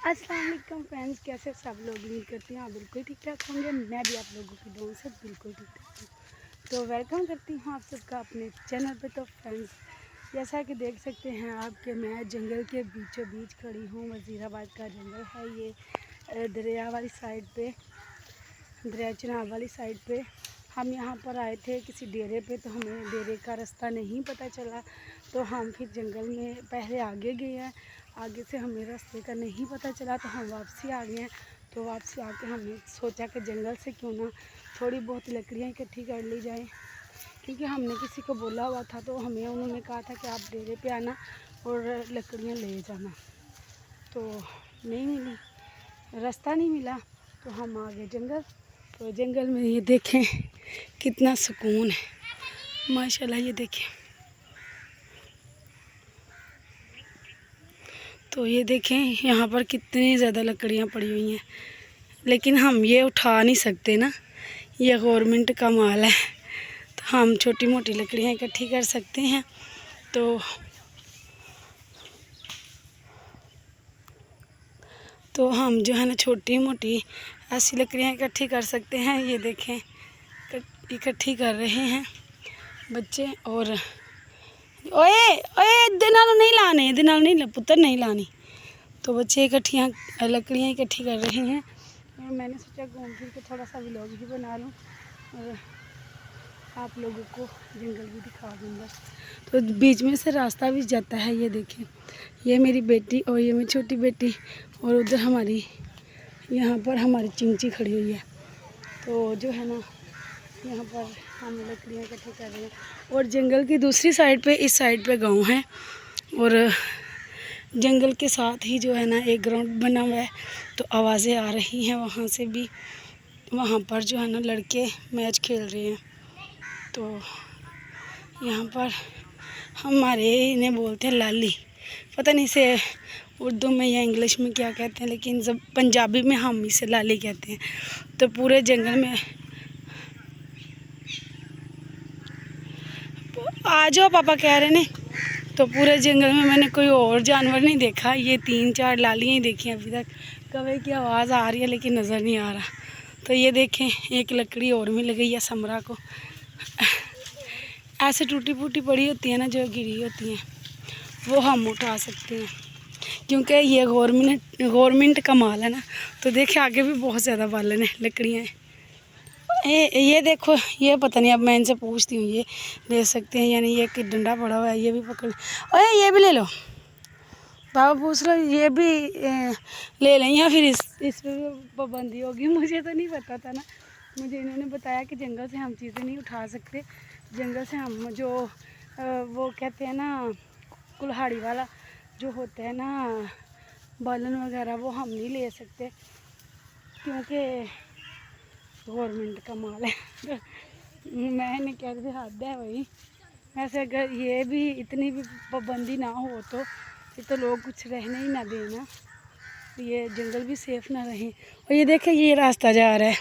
अस्सलाम वालेकुम फ्रेंड्स, कैसे सब लोग? उम्मीद करती हैं आप बिल्कुल ठीक ठाक होंगे। मैं भी आप लोगों की दुआ से बिल्कुल ठीक ठाक हूँ। तो वेलकम करती हूँ आप सबका अपने चैनल पे। तो फ्रेंड्स, जैसा कि देख सकते हैं आप कि मैं जंगल के बीचों बीच खड़ी हूँ। वज़ीराबाद का जंगल है ये, दरिया वाली साइड पे, दरिया चिनाब वाली साइड पे। हम यहाँ पर आए थे किसी डेरे पे, तो हमें डेरे का रास्ता नहीं पता चला, तो हम फिर जंगल में पहले आगे गए हैं। आगे से हमें रास्ते का नहीं पता चला, तो हम वापसी आ गए हैं। तो वापसी आके हमने सोचा कि जंगल से क्यों ना थोड़ी बहुत लकड़ियाँ इकट्ठी कर ली जाए, क्योंकि हमने किसी को बोला हुआ था, तो हमें उन्होंने कहा था कि आप डेरे पे आना और लकड़ियाँ ले जाना। तो नहीं मिली, रास्ता नहीं मिला, तो हम आ गए जंगल। तो जंगल में ये देखें कितना सुकून है, माशाल्लाह। ये देखें, तो ये देखें यहाँ पर कितनी ज़्यादा लकड़ियाँ पड़ी हुई हैं, लेकिन हम ये उठा नहीं सकते ना, ये गवर्नमेंट का माल है। तो हम छोटी मोटी लकड़ियाँ इकट्ठी कर सकते हैं। तो हम जो है ना छोटी मोटी ऐसी लकड़ियाँ इकट्ठी कर सकते हैं। ये देखें इकट्ठी कर रहे हैं बच्चे। और ओए ओए दिनाल नहीं लाने, दिनाल नहीं पुत्र नहीं लानी। तो बच्चे लकड़ियाँ इकट्ठी कर रहे हैं। और मैंने सोचा घूम फिर के थोड़ा सा व्लॉग भी बना लूँ और आप लोगों को जंगल भी दिखा दूँगा। तो बीच में से रास्ता भी जाता है। ये देखें, ये मेरी बेटी और ये मेरी छोटी बेटी, और उधर हमारी यहाँ पर हमारी चिंची खड़ी हुई है। तो जो है ना यहाँ पर हम लकड़ियाँ इकट्ठी कर रहे हैं। और जंगल की दूसरी साइड पे, इस साइड पे गांव है, और जंगल के साथ ही जो है ना एक ग्राउंड बना हुआ है। तो आवाज़ें आ रही हैं वहाँ से भी, वहाँ पर जो है ना लड़के मैच खेल रहे हैं। तो यहाँ पर हमारे इन्हें बोलते हैं लाली, पता नहीं से उर्दू में या इंग्लिश में क्या कहते हैं, लेकिन जब पंजाबी में हम इसे लाली कहते हैं। तो पूरे जंगल में आ जाओ, पापा कह रहे ने। तो पूरे जंगल में मैंने कोई और जानवर नहीं देखा, ये 3-4 लालियाँ ही देखी अभी तक। कौवे की आवाज़ आ रही है लेकिन नज़र नहीं आ रहा। तो ये देखें एक लकड़ी और मिल गई है समरा को। ऐसे टूटी फूटी पड़ी होती है ना, जो गिरी होती हैं, वो हम उठा सकते हैं, क्योंकि ये गवर्नमेंट का माल है ना। तो देखे आगे भी बहुत ज़्यादा बालन है, लकड़ियाँ हैं। ये देखो, ये पता नहीं, अब मैं इनसे पूछती हूँ ये ले सकते हैं यानी। ये कि डंडा पड़ा हुआ है, ये भी पकड़। अरे ये भी ले लो, बाबा पूछ लो, ये भी ले लें, या फिर इस पर भी पाबंदी होगी। मुझे तो नहीं पता था ना, मुझे इन्होंने बताया कि जंगल से हम चीज़ें नहीं उठा सकते। जंगल से हम जो वो कहते हैं ना कुल्हाड़ी वाला जो होता है ना बालन वगैरह, वो हम नहीं ले सकते, क्योंकि गवर्नमेंट का माल है। तो मैंने क्या हद है भाई। वैसे अगर ये भी इतनी भी पाबंदी ना हो तो फिर तो लोग कुछ रहने ही ना देना, ये जंगल भी सेफ ना रहे। और ये देखें ये रास्ता जा रहा है,